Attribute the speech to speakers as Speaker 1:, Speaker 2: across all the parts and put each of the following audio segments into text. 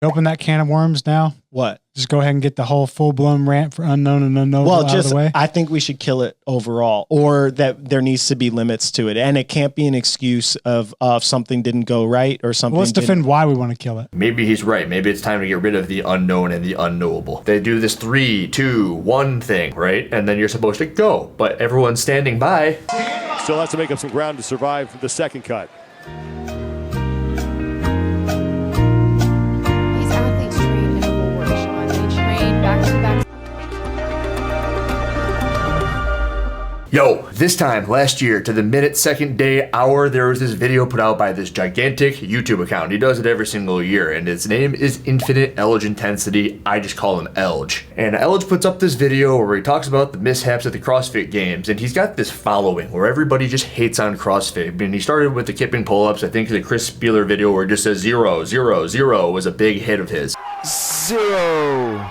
Speaker 1: Open that can of worms now.
Speaker 2: What?
Speaker 1: Just go ahead and get the whole full-blown rant for unknown and unknowable out of the way.
Speaker 2: I think we should kill it overall, or that there needs to be limits to it, and it can't be an excuse of something didn't go right or something.
Speaker 1: Well, let's defend why we want to kill it.
Speaker 3: Maybe he's right. Maybe it's time to get rid of the unknown and the unknowable. They do this 3, 2, 1 thing, right? And then you're supposed to go, but everyone's standing by.
Speaker 4: Still has to make up some ground to survive the second cut.
Speaker 3: Yo, this time last year to the minute, second, day, hour, there was this video put out by this gigantic YouTube account. He does it every single year, and his name is Infinite Elge Intensity. I just call him Elge. And Elge puts up this video where he talks about the mishaps at the CrossFit Games, and he's got this following where everybody just hates on CrossFit. I mean, he started with the kipping pull-ups. I think the Chris Spieler video where it just says 0, 0, 0 was a big hit of his.
Speaker 5: 0.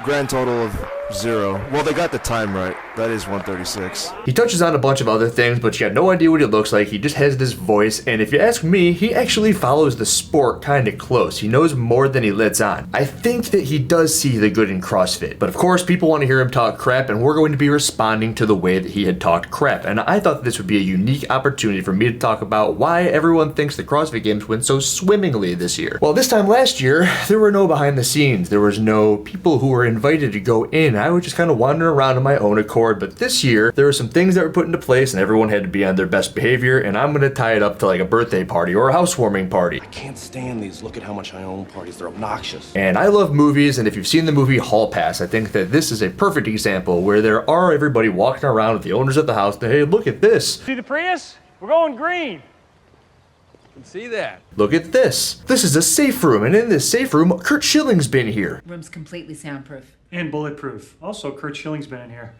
Speaker 5: Grand total of 0. Well, they got the time right. That is 136.
Speaker 3: He touches on a bunch of other things, but you got no idea what he looks like. He just has this voice, and if you ask me, he actually follows the sport kind of close. He knows more than he lets on. I think that he does see the good in CrossFit, but of course, people want to hear him talk crap, and we're going to be responding to the way that he had talked crap. And I thought this would be a unique opportunity for me to talk about why everyone thinks the CrossFit Games went so swimmingly this year. Well, this time last year, there were no behind the scenes. There was no people who were invited to go in. I would just kind of wander around on my own accord. But this year, there were some things that were put into place and everyone had to be on their best behavior, and I'm gonna tie it up to like a birthday party or a housewarming party.
Speaker 6: I can't stand these look at how much I own parties. They're obnoxious.
Speaker 3: And I love movies, and if you've seen the movie Hall Pass, I think that this is a perfect example where there are everybody walking around with the owners of the house and, hey, look at this.
Speaker 7: See the Prius? We're going green. Can see that.
Speaker 3: Look at this. This is a safe room, and in this safe room, Kurt Schilling's been here.
Speaker 8: Room's completely soundproof.
Speaker 7: And bulletproof. Also, Kurt Schilling's been in here.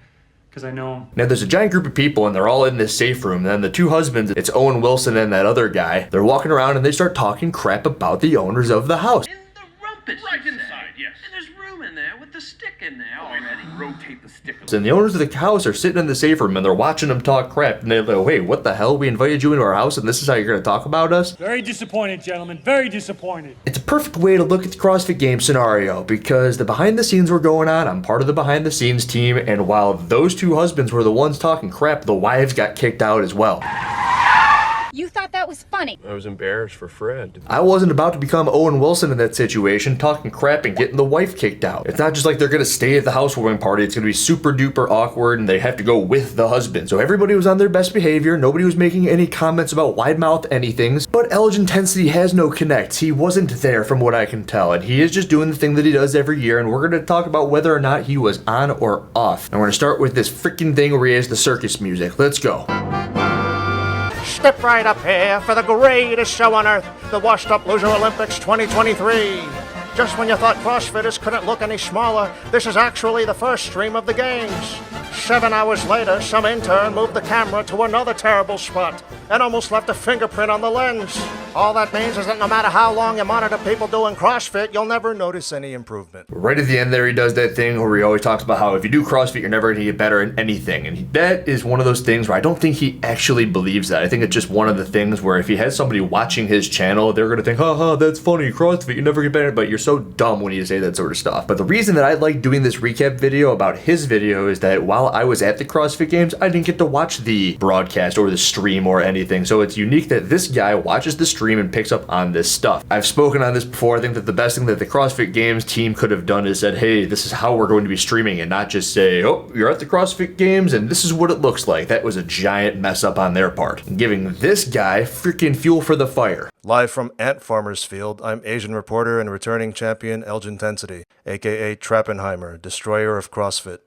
Speaker 7: Because I know him.
Speaker 3: Now there's a giant group of people and they're all in this safe room. And then the two husbands, it's Owen Wilson and that other guy, they're walking around and they start talking crap about the owners of the house.
Speaker 9: In the rumpus. Right inside, yes. And there's room in there with the stick in there already. Rotate the stick.
Speaker 3: And the owners of the house are sitting in the safe room and they're watching them talk crap. And they're like, wait, what the hell? We invited you into our house and this is how you're going to talk about us?
Speaker 7: Very disappointed, gentlemen. Very disappointed.
Speaker 3: It's a perfect way to look at the CrossFit Games scenario because the behind the scenes were going on. I'm part of the behind the scenes team. And while those two husbands were the ones talking crap, the wives got kicked out as well.
Speaker 8: You thought that was funny.
Speaker 6: I was embarrassed for Fred.
Speaker 3: I wasn't about to become Owen Wilson in that situation, talking crap and getting the wife kicked out. It's not just like they're gonna stay at the housewarming party, it's gonna be super duper awkward and they have to go with the husband. So everybody was on their best behavior, nobody was making any comments about wide mouth anythings, but Elge Intensity has no connects. He wasn't there from what I can tell, and he is just doing the thing that he does every year, and we're gonna talk about whether or not he was on or off. And we're gonna start with this freaking thing where he has the circus music. Let's go.
Speaker 10: Step right up here for the greatest show on earth, the Washed Up Loser Olympics 2023. Just when you thought CrossFitters couldn't look any smaller, this is actually the first stream of the games. 7 hours later, some intern moved the camera to another terrible spot and almost left a fingerprint on the lens. All that means is that no matter how long you monitor people doing CrossFit, you'll never notice any improvement.
Speaker 3: Right at the end there, he does that thing where he always talks about how if you do CrossFit, you're never going to get better at anything. And that is one of those things where I don't think he actually believes that. I think it's just one of the things where if he has somebody watching his channel, they're going to think, haha, that's funny, CrossFit, you never get better. But you're so dumb when you say that sort of stuff. But the reason that I like doing this recap video about his video is that while I was at the CrossFit Games, I didn't get to watch the broadcast or the stream or anything. So it's unique that this guy watches the stream and picks up on this stuff. I've spoken on this before. I think that the best thing that the CrossFit Games team could have done is said, hey, this is how we're going to be streaming, and not just say, oh, you're at the CrossFit Games and this is what it looks like. That was a giant mess up on their part. Giving this guy freaking fuel for the fire.
Speaker 5: Live from Ant Farmer's Field, I'm Asian reporter and returning champion Elge Intensity, aka Trappenheimer, destroyer of CrossFit.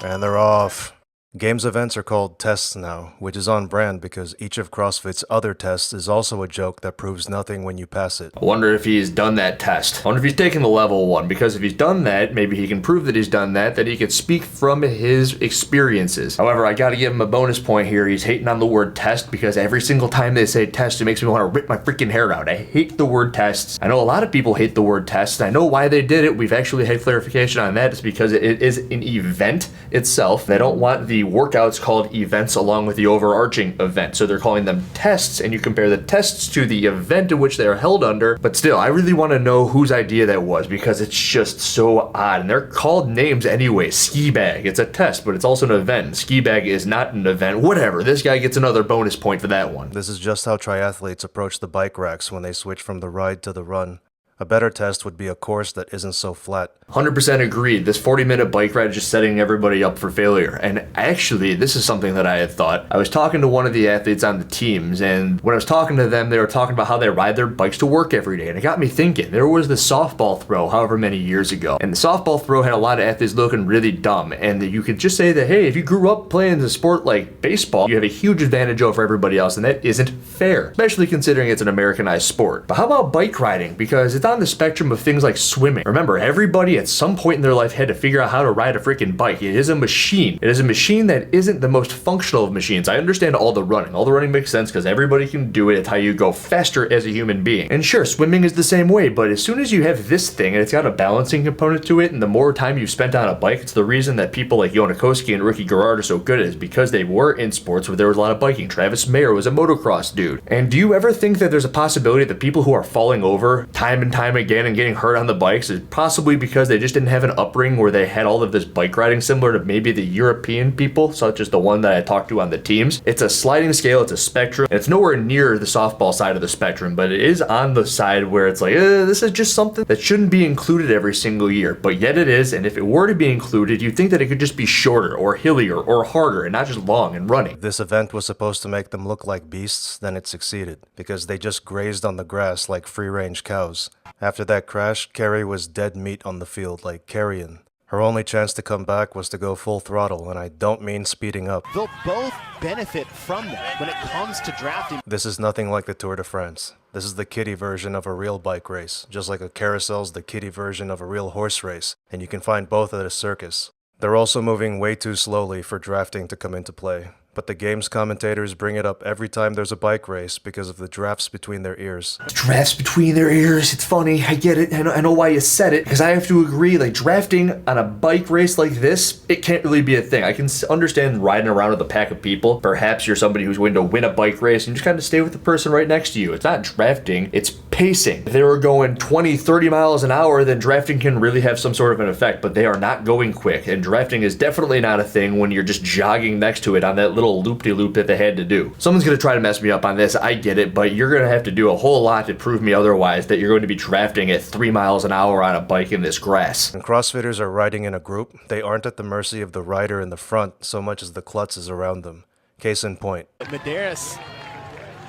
Speaker 5: And they're off. Games events are called tests now, which is on brand because each of CrossFit's other tests is also a joke that proves nothing when you pass it.
Speaker 3: I wonder if he's done that test. I wonder if he's taken the level 1, because if he's done that, maybe he can prove that he's done that he could speak from his experiences. However, I gotta give him a bonus point here. He's hating on the word test because every single time they say test, it makes me want to rip my freaking hair out. I hate the word tests. I know a lot of people hate the word test. I know why they did it. We've actually had clarification on that. It's because it is an event itself. They don't want the the workouts called events along with the overarching event. So they're calling them tests, and you compare the tests to the event in which they are held under. But still, I really want to know whose idea that was, because it's just so odd. And they're called names anyway. Ski bag, it's a test, but it's also an event. Ski bag is not an event. Whatever. This guy gets another bonus point for that one.
Speaker 5: This is just how triathletes approach the bike racks when they switch from the ride to the run. A better test would be a course that isn't so flat.
Speaker 3: 100% agreed. This 40-minute bike ride is just setting everybody up for failure. And actually, this is something that I had thought. I was talking to one of the athletes on the teams, and when I was talking to them, they were talking about how they ride their bikes to work every day. And it got me thinking. There was the softball throw however many years ago. And the softball throw had a lot of athletes looking really dumb. And you could just say that, hey, if you grew up playing the sport like baseball, you have a huge advantage over everybody else, and that isn't fair, especially considering it's an Americanized sport. But how about bike riding? Because it's on the spectrum of things like swimming. Remember, everybody at some point in their life had to figure out how to ride a freaking bike. It is a machine. It is a machine that isn't the most functional of machines. I understand all the running. All the running makes sense because everybody can do it. It's how you go faster as a human being. And sure, swimming is the same way, but as soon as you have this thing and it's got a balancing component to it, and the more time you've spent on a bike, it's the reason that people like Yonakoski and Ricky Garrard are so good at it, is because they were in sports where there was a lot of biking. Travis Mayer was a motocross dude. And do you ever think that there's a possibility that people who are falling over time and time again and getting hurt on the bikes is possibly because they just didn't have an upbringing where they had all of this bike riding similar to maybe the European people, such as the one that I talked to on the teams? It's a sliding scale, it's a spectrum, and it's nowhere near the softball side of the spectrum, but it is on the side where it's like, this is just something that shouldn't be included every single year, but yet it is. And if it were to be included, you'd think that it could just be shorter or hillier or harder and not just long and running.
Speaker 5: This event was supposed to make them look like beasts, then it succeeded, because they just grazed on the grass like free-range cows. After that crash, Carrie was dead meat on the field like carrion. Her only chance to come back was to go full throttle, and I don't mean speeding up.
Speaker 11: They'll both benefit from that when it comes to drafting.
Speaker 5: This is nothing like the Tour de France. This is the kiddie version of a real bike race, just like a carousel's the kiddie version of a real horse race, and you can find both at a circus. They're also moving way too slowly for drafting to come into play. But the game's commentators bring it up every time there's a bike race because of the drafts between their ears.
Speaker 3: Drafts between their ears, it's funny, I get it, I know why you said it, because I have to agree, like, drafting on a bike race like this, it can't really be a thing. I can understand riding around with a pack of people. Perhaps you're somebody who's going to win a bike race and just kind of stay with the person right next to you. It's not drafting, it's pacing. If they were going 20, 30 miles an hour, then drafting can really have some sort of an effect, but they are not going quick, and drafting is definitely not a thing when you're just jogging next to it on that little loop-de-loop that they had to do. Someone's going to try to mess me up on this, I get it, but you're going to have to do a whole lot to prove me otherwise that you're going to be drafting at 3 miles an hour on a bike in this grass.
Speaker 5: When CrossFitters are riding in a group, they aren't at the mercy of the rider in the front so much as the klutzes around them. Case in point.
Speaker 11: Medeiros,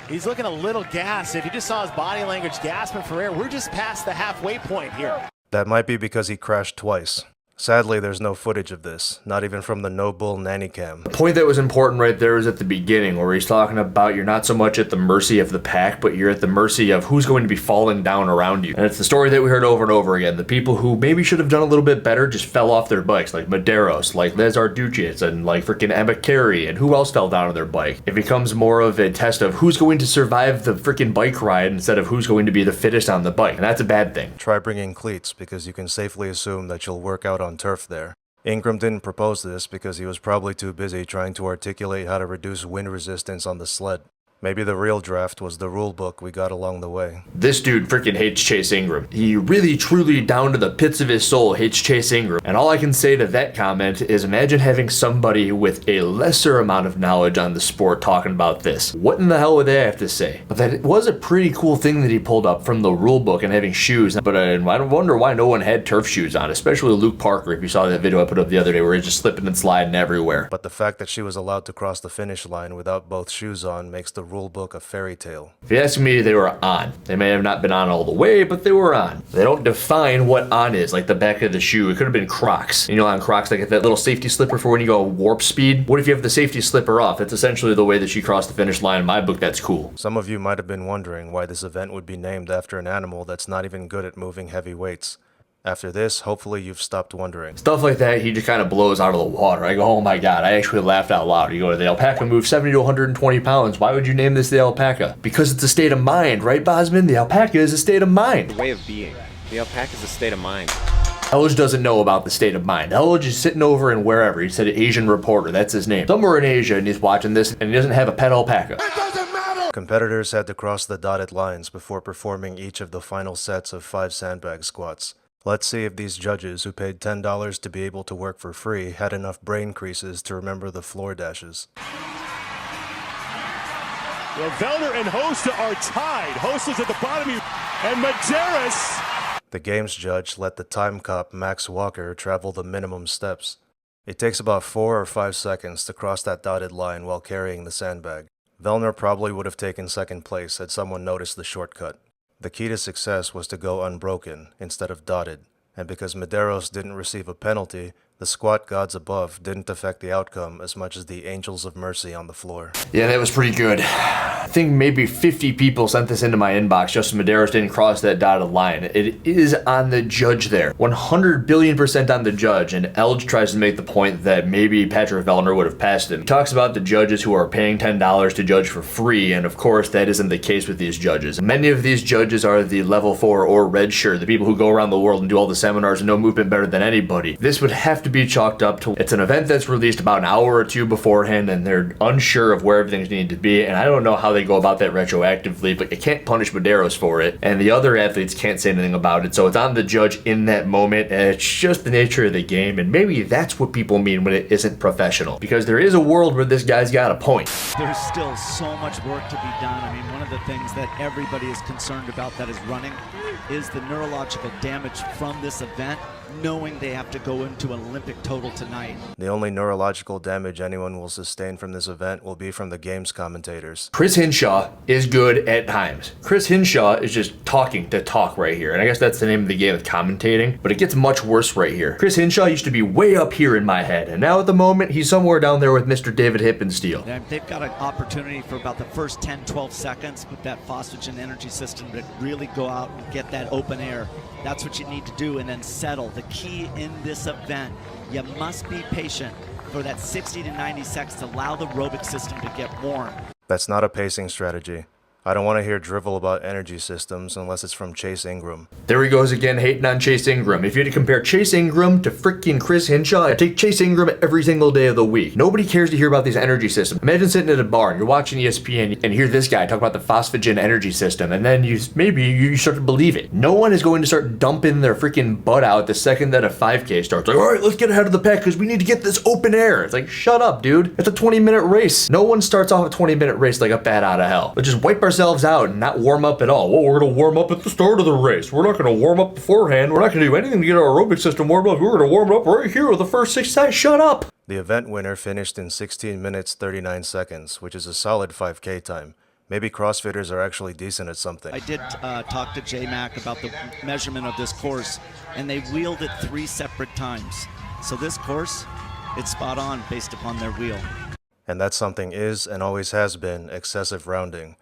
Speaker 11: he's looking a little gassed. If you just saw his body language gasping for air, we're just past the halfway point here.
Speaker 5: That might be because he crashed twice. Sadly, there's no footage of this, not even from the No Bull nanny cam.
Speaker 3: The point that was important right there was at the beginning, where he's talking about you're not so much at the mercy of the pack, but you're at the mercy of who's going to be falling down around you. And it's the story that we heard over and over again. The people who maybe should have done a little bit better just fell off their bikes, like Medeiros, like Lazar Ducic, and like freaking Emma Carey, and who else fell down on their bike. It becomes more of a test of who's going to survive the freaking bike ride instead of who's going to be the fittest on the bike, and that's a bad thing.
Speaker 5: Try bringing cleats, because you can safely assume that you'll work out on turf there. Ingram didn't propose this because he was probably too busy trying to articulate how to reduce wind resistance on the sled. Maybe the real draft was the rule book we got along the way.
Speaker 3: This dude freaking hates Chase Ingram. He really, truly, down to the pits of his soul, hates Chase Ingram. And all I can say to that comment is imagine having somebody with a lesser amount of knowledge on the sport talking about this. What in the hell would they have to say? But that was a pretty cool thing that he pulled up from the rule book and having shoes. But I wonder why no one had turf shoes on, especially Luke Parker, if you saw that video I put up the other day where he's just slipping and sliding everywhere.
Speaker 5: But the fact that she was allowed to cross the finish line without both shoes on makes the rule book a fairy tale.
Speaker 3: If you ask me, they were on. They may have not been on all the way, but they were on. They don't define what on is, like the back of the shoe. It could have been Crocs. You know, on Crocs, they get that little safety slipper for when you go warp speed. What if you have the safety slipper off? That's essentially the way that she crossed the finish line. In my book, that's cool.
Speaker 5: Some of you might have been wondering why this event would be named after an animal that's not even good at moving heavy weights. After this, hopefully you've stopped wondering.
Speaker 3: Stuff like that, he just kind of blows out of the water. I go, oh my god, I actually laughed out loud. You go, the alpaca moves 70 to 120 pounds. Why would you name this the alpaca? Because it's a state of mind, right, Bosman? The alpaca is a state of mind.
Speaker 12: The way of being. The alpaca is a state of mind.
Speaker 3: Elge doesn't know about the state of mind. Elge is sitting over in wherever. He said Asian reporter. That's his name. Somewhere in Asia, and he's watching this, and he doesn't have a pet alpaca.
Speaker 5: Competitors had to cross the dotted lines before performing each of the final sets of 5 sandbag squats. Let's see if these judges who paid $10 to be able to work for free had enough brain creases to remember the floor dashes.
Speaker 4: Well, Vellner and Hosta are tied. Hosta's at the bottom, and Medeiros.
Speaker 5: The games judge let the time cop Max Walker travel the minimum steps. It takes about 4 or 5 seconds to cross that dotted line while carrying the sandbag. Vellner probably would have taken second place had someone noticed the shortcut. The key to success was to go unbroken instead of dotted, and because Medeiros didn't receive a penalty, the squat gods above didn't affect the outcome as much as the angels of mercy on the floor.
Speaker 3: Yeah, that was pretty good. I think maybe 50 people sent this into my inbox just so Medeiros didn't cross that dotted line. It is on the judge there. 100 billion% on the judge, and Elge tries to make the point that maybe Patrick Vellner would have passed him. He talks about the judges who are paying $10 to judge for free, and of course that isn't the case with these judges. Many of these judges are the level 4 or red shirt, the people who go around the world and do all the seminars and know movement better than anybody. This would have to be chalked up to it's an event that's released about an hour or two beforehand, and they're unsure of where everything's needed to be, and I don't know how they go about that retroactively, but you can't punish Medeiros for it, and the other athletes can't say anything about it, so it's on the judge in that moment, and it's just the nature of the game, and maybe that's what people mean when it isn't professional, because there is a world where this guy's got a point.
Speaker 12: There's still so much work to be done. I mean, one of the things that everybody is concerned about that is running is the neurological damage from this event, knowing they have to go into an Olympic total tonight.
Speaker 5: The only neurological damage anyone will sustain from this event will be from the games commentators.
Speaker 3: Chris Hinshaw is good at times. Chris Hinshaw is just talking to talk right here, and I guess that's the name of the game of commentating, but it gets much worse right here. Chris Hinshaw used to be way up here in my head, and now at the moment he's somewhere down there with Mr. David Hippensteel.
Speaker 12: They've got an opportunity for about the first 10-12 seconds with that phosphagen energy system to really go out and get that open air. That's what you need to do, and then settle. The key in this event, you must be patient for that 60 to 90 seconds to allow the aerobic system to get warm.
Speaker 5: That's not a pacing strategy. I don't want to hear drivel about energy systems unless it's from Chase Ingram.
Speaker 3: There he goes again, hating on Chase Ingram. If you had to compare Chase Ingram to freaking Chris Hinshaw, I'd take Chase Ingram every single day of the week. Nobody cares to hear about these energy systems. Imagine sitting at a bar and you're watching ESPN and hear this guy talk about the phosphagen energy system, and then you start to believe it. No one is going to start dumping their freaking butt out the second that a 5K starts. Like, all right, let's get ahead of the pack because we need to get this open air. It's like, shut up, dude. It's a 20-minute race. No one starts off a 20-minute race like a bat out of hell. Let's just wipe ourselves out and not warm up at all. Well, we're going to warm up at the start of the race. We're not going to warm up beforehand. We're not going to do anything to get our aerobic system warmed up. We're going to warm up right here with the first 6 seconds. Shut up.
Speaker 5: The event winner finished in 16 minutes 39 seconds, which is a solid 5K time. Maybe CrossFitters are actually decent at something.
Speaker 12: I did talk to J-Mac about the measurement of this course, and they wheeled it 3 separate times. So this course, it's spot on based upon their wheel.
Speaker 5: And that something is, and always has been, excessive rounding.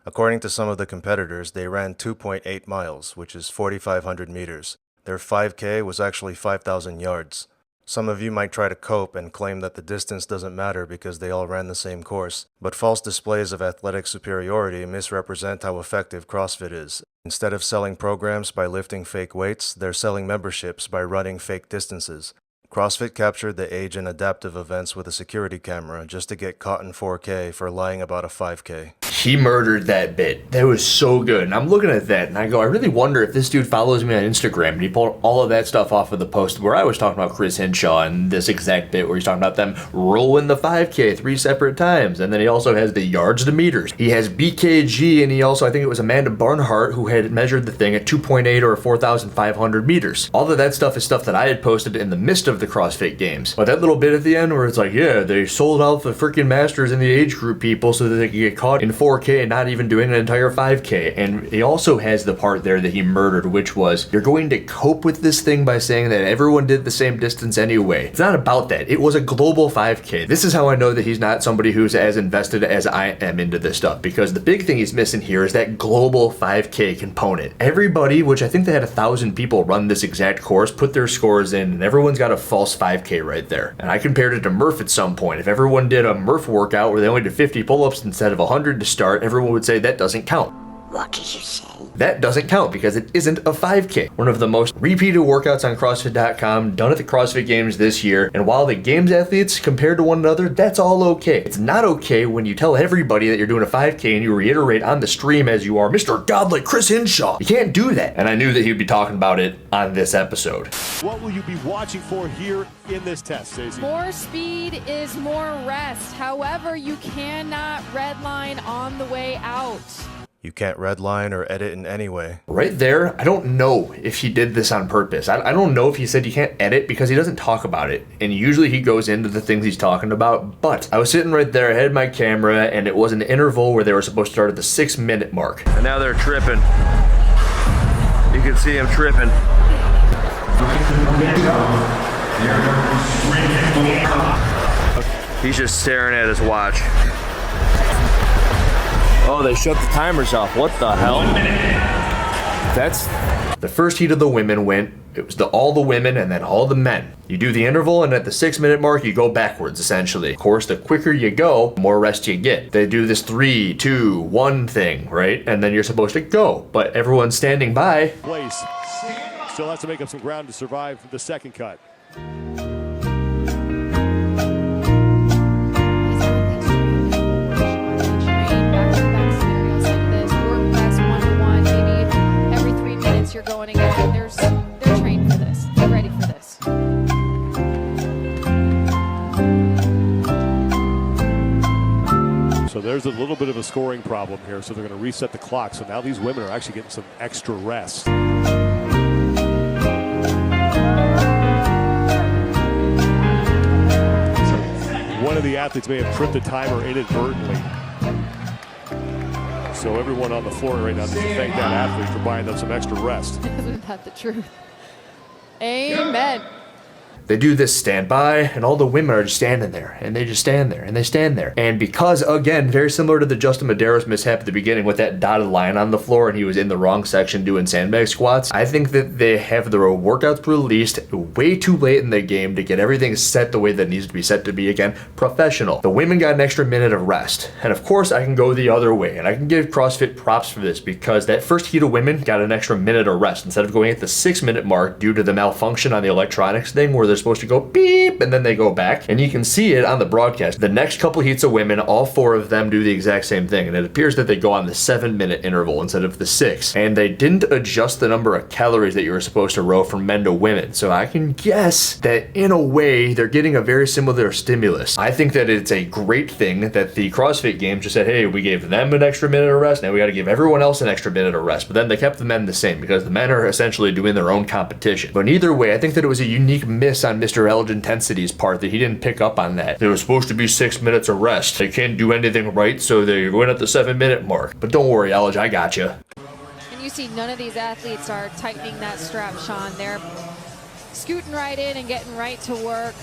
Speaker 5: According to some of the competitors, they ran 2.8 miles, which is 4,500 meters. Their 5K was actually 5,000 yards. Some of you might try to cope and claim that the distance doesn't matter because they all ran the same course, but false displays of athletic superiority misrepresent how effective CrossFit is. Instead of selling programs by lifting fake weights, they're selling memberships by running fake distances. CrossFit captured the age and adaptive events with a security camera just to get caught in 4K for lying about a 5K.
Speaker 3: He murdered that bit. That was so good. And I'm looking at that and I go, I really wonder if this dude follows me on Instagram. And he pulled all of that stuff off of the post where I was talking about Chris Hinshaw and this exact bit where he's talking about them rolling the 5K 3 separate times. And then he also has the yards to meters. He has BKG, and he also, I think it was Amanda Barnhart who had measured the thing at 2.8 or 4,500 meters. All of that stuff is stuff that I had posted in the midst of the CrossFit Games. But that little bit at the end where it's like, yeah, they sold out the freaking masters and the age group people so that they could get caught in 4K and not even doing an entire 5K. And he also has the part there that he murdered, which was, you're going to cope with this thing by saying that everyone did the same distance anyway. It's not about that. It was a global 5K. This is how I know that he's not somebody who's as invested as I am into this stuff, because the big thing he's missing here is that global 5K component. Everybody, which I think they had 1,000 people run this exact course, put their scores in, and everyone's got a false 5K right there. And I compared it to Murph at some point. If everyone did a Murph workout where they only did 50 pull-ups instead of 100 to start, everyone would say that doesn't count.
Speaker 13: What did you say?
Speaker 3: That doesn't count because it isn't a 5K. One of the most repeated workouts on CrossFit.com, done at the CrossFit Games this year. And while the Games athletes compared to one another, that's all okay. It's not okay when you tell everybody that you're doing a 5K and you reiterate on the stream as you are Mr. Godly Chris Hinshaw. You can't do that. And I knew that he'd be talking about it on this episode.
Speaker 4: What will you be watching for here in this test, Stacey?
Speaker 14: More speed is more rest. However, you cannot redline on the way out.
Speaker 5: You can't redline or edit in any way.
Speaker 3: Right there, I don't know if he did this on purpose. I don't know if he said you can't edit because he doesn't talk about it. And usually he goes into the things he's talking about. But I was sitting right there, I had my camera, and it was an interval where they were supposed to start at the 6-minute mark. And now they're tripping. You can see him tripping. He's just staring at his watch. Oh, they shut the timers off. What the hell? That's the first heat of the women went. It was all the women and then all the men. You do the interval, and at the 6-minute mark, you go backwards, essentially. Of course, the quicker you go, the more rest you get. They do this 3, 2, 1 thing, right? And then you're supposed to go, but everyone's standing by.
Speaker 4: Place. Still has to make up some ground to survive the second cut.
Speaker 14: You're going again. They're trained for this. They're ready for this.
Speaker 4: So there's a little bit of a scoring problem here. So they're going to reset the clock. So now these women are actually getting some extra rest. One of the athletes may have tripped the timer inadvertently. So everyone on the floor right now needs to thank that athlete for buying them some extra rest.
Speaker 14: Isn't that the truth? Amen.
Speaker 3: They do this standby, and all the women are just standing there, and they just stand there, and they stand there. And because, again, very similar to the Justin Medeiros mishap at the beginning with that dotted line on the floor, and he was in the wrong section doing sandbag squats, I think that they have the workouts released way too late in the game to get everything set the way that it needs to be set to be, again, professional. The women got an extra minute of rest. And of course, I can go the other way, and I can give CrossFit props for this, because that first heat of women got an extra minute of rest instead of going at the 6-minute mark due to the malfunction on the electronics thing where they're supposed to go beep and then they go back, and you can see it on the broadcast. The next couple heats of women, all 4 of them do the exact same thing, and it appears that they go on the 7-minute interval instead of the 6, and they didn't adjust the number of calories that you were supposed to row from men to women. So I can guess that in a way they're getting a very similar stimulus. I think that it's a great thing that the CrossFit Games just said, hey, we gave them an extra minute of rest, now we got to give everyone else an extra minute of rest. But then they kept the men the same because the men are essentially doing their own competition. But either way, I think that it was a unique miss on Mr. Elgin Intensity's part that he didn't pick up on that. There was supposed to be 6 minutes of rest. They can't do anything right, so they went at the 7-minute mark. But don't worry, Elgin, I got you.
Speaker 14: And you see none of these athletes are tightening that strap, Sean. They're scooting right in and getting right to work.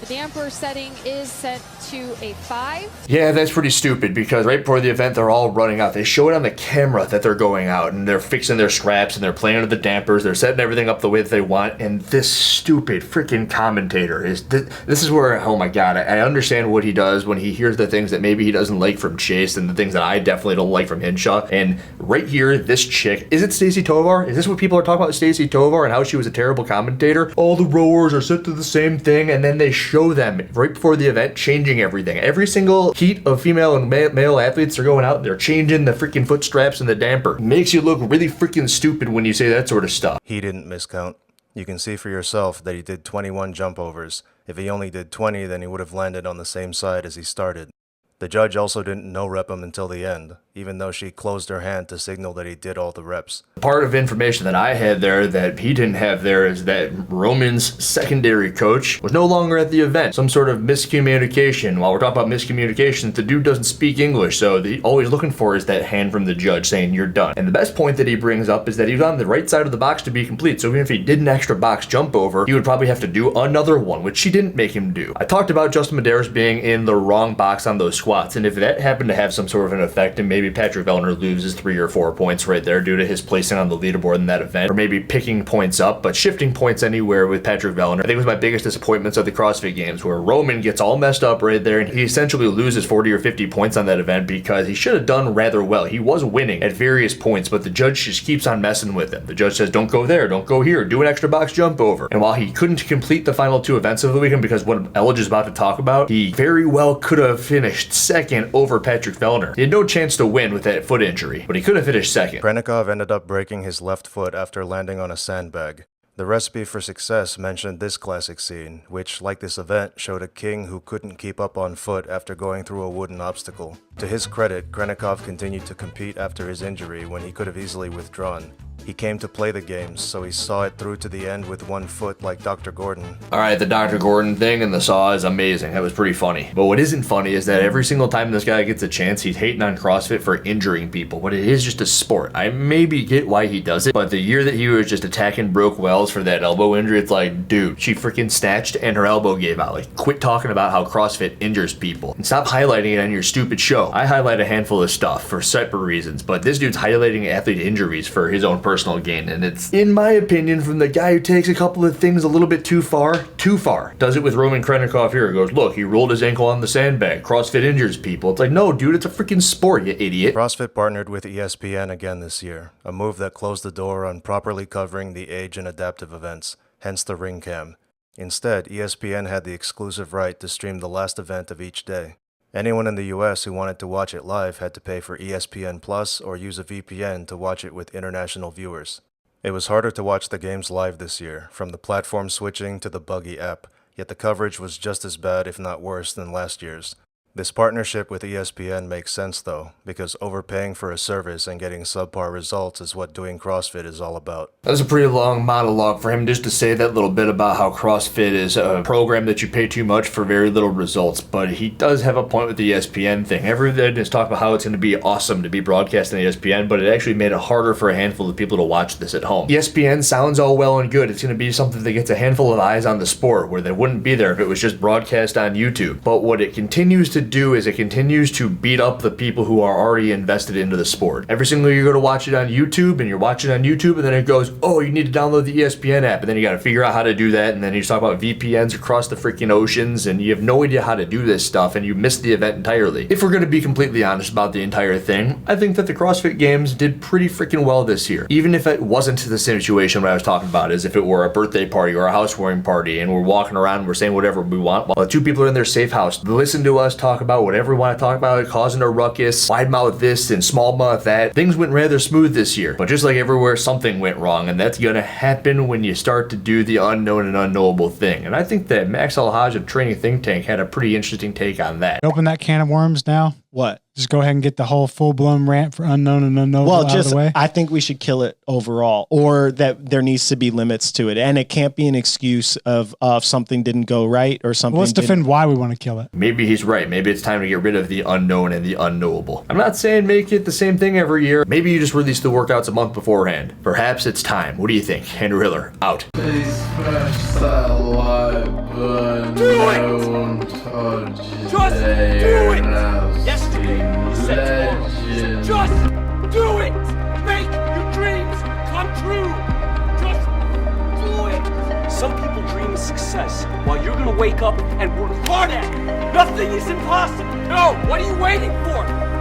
Speaker 14: The damper setting is set to a 5.
Speaker 3: Yeah, that's pretty stupid because right before the event, they're all running out. They show it on the camera that they're going out and they're fixing their straps and they're playing with the dampers. They're setting everything up the way that they want. And this stupid freaking commentator this is where, oh my God, I understand what he does when he hears the things that maybe he doesn't like from Chase and the things that I definitely don't like from Hinshaw. And right here, this chick, is it Stacey Tovar? Is this what people are talking about, Stacey Tovar, and how she was a terrible commentator? All the rowers are set to the same thing, and then they show them right before the event changing everything. Every single heat of female and male athletes are going out, they're changing the freaking foot straps and the damper. It makes you look really freaking stupid when you say that sort of stuff.
Speaker 5: He didn't miscount. You can see for yourself that he did 21 jump overs. If he only did 20, then he would have landed on the same side as he started. The judge also didn't no-rep him until the end, even though she closed her hand to signal that he did all the reps.
Speaker 3: Part of information that I had there that he didn't have there is that Roman's secondary coach was no longer at the event. Some sort of miscommunication. While we're talking about miscommunication, the dude doesn't speak English, so all he's looking for is that hand from the judge saying you're done. And the best point that he brings up is that he was on the right side of the box to be complete, so even if he did an extra box jump over, he would probably have to do another one, which she didn't make him do. I talked about Justin Medeiros being in the wrong box on those squats. And if that happened to have some sort of an effect, and maybe Patrick Vellner loses 3 or 4 points right there due to his placing on the leaderboard in that event, or maybe picking points up, but shifting points anywhere with Patrick Vellner, I think it was my biggest disappointments of the CrossFit Games, where Roman gets all messed up right there, and he essentially loses 40 or 50 points on that event because he should have done rather well. He was winning at various points, but the judge just keeps on messing with him. The judge says, don't go there, don't go here, do an extra box jump over. And while he couldn't complete the final 2 events of the weekend, because what Elge is about to talk about, he very well could have finished second over Patrick Vellner. He had no chance to win with that foot injury, but he could have finished second.
Speaker 5: Krennikov ended up breaking his left foot after landing on a sandbag. The recipe for success mentioned this classic scene, which, like this event, showed a king who couldn't keep up on foot after going through a wooden obstacle. To his credit, Krennikov continued to compete after his injury when he could have easily withdrawn. He came to play the games, so he saw it through to the end with one foot like Dr. Gordon.
Speaker 3: Alright, the Dr. Gordon thing and the saw is amazing. That was pretty funny. But what isn't funny is that every single time this guy gets a chance, he's hating on CrossFit for injuring people. But it is just a sport. I maybe get why he does it, but the year that he was just attacking Brooke Wells for that elbow injury, it's like, dude, she freaking snatched and her elbow gave out. Like, quit talking about how CrossFit injures people and stop highlighting it on your stupid show. I highlight a handful of stuff for separate reasons, but this dude's highlighting athlete injuries for his own personal gain, and it's, in my opinion, from the guy who takes a couple of things a little bit too far. Does it with Roman Krennikov here. He goes, look, he rolled his ankle on the sandbag. CrossFit injures people. It's like, no, dude, it's a freaking sport, you idiot.
Speaker 5: CrossFit partnered with ESPN again this year, a move that closed the door on properly covering the age and adaptive events, hence the ring cam. Instead, ESPN had the exclusive right to stream the last event of each day. Anyone in the US who wanted to watch it live had to pay for ESPN Plus or use a VPN to watch it with international viewers. It was harder to watch the games live this year, from the platform switching to the buggy app, yet the coverage was just as bad if not worse than last year's. This partnership with ESPN makes sense though, because overpaying for a service and getting subpar results is what doing CrossFit is all about.
Speaker 3: That was a pretty long monologue for him just to say that little bit about how CrossFit is a program that you pay too much for very little results, but he does have a point with the ESPN thing. Everyone is talking about how it's going to be awesome to be broadcast on ESPN, but it actually made it harder for a handful of people to watch this at home. ESPN sounds all well and good. It's going to be something that gets a handful of eyes on the sport where they wouldn't be there if it was just broadcast on YouTube. But what it continues to do is it continues to beat up the people who are already invested into the sport. Every single year you go to watch it on YouTube, and you're watching it on YouTube, and then it goes, oh, you need to download the ESPN app, and then you got to figure out how to do that, and then you talk about VPNs across the freaking oceans, and you have no idea how to do this stuff, and you miss the event entirely. If we're going to be completely honest about the entire thing, I think that the CrossFit Games did pretty freaking well this year. Even if it wasn't the situation what I was talking about, as if it were a birthday party or a housewarming party, and we're walking around and we're saying whatever we want, while the 2 people are in their safe house, listen to us talk about whatever we want to talk about, causing a ruckus, wide mouth this and small mouth that. Things went rather smooth this year, but just like everywhere, something went wrong, and that's gonna happen when you start to do the unknown and unknowable thing. And I think that Max Alhaj of Training Think Tank had a pretty interesting take on that.
Speaker 1: Open that can of worms now.
Speaker 2: What?
Speaker 1: Just go ahead and get the whole full-blown rant for unknown and unknowable out of the way.
Speaker 2: I think we should kill it overall, or that there needs to be limits to it, and it can't be an excuse of something didn't go right or something.
Speaker 1: Let's defend why we want to kill it.
Speaker 3: Maybe he's right. Maybe it's time to get rid of the unknown and the unknowable. I'm not saying make it the same thing every year. Maybe you just release the workouts a month beforehand. Perhaps it's time. What do you think? Andrew Hiller, out.
Speaker 7: Just do it! Yesterday, you said tomorrow. Just do it! Make your dreams come true! Just do it! Some people dream of success, while you're gonna wake up and work hard at it. Nothing is impossible! No, what are you waiting for?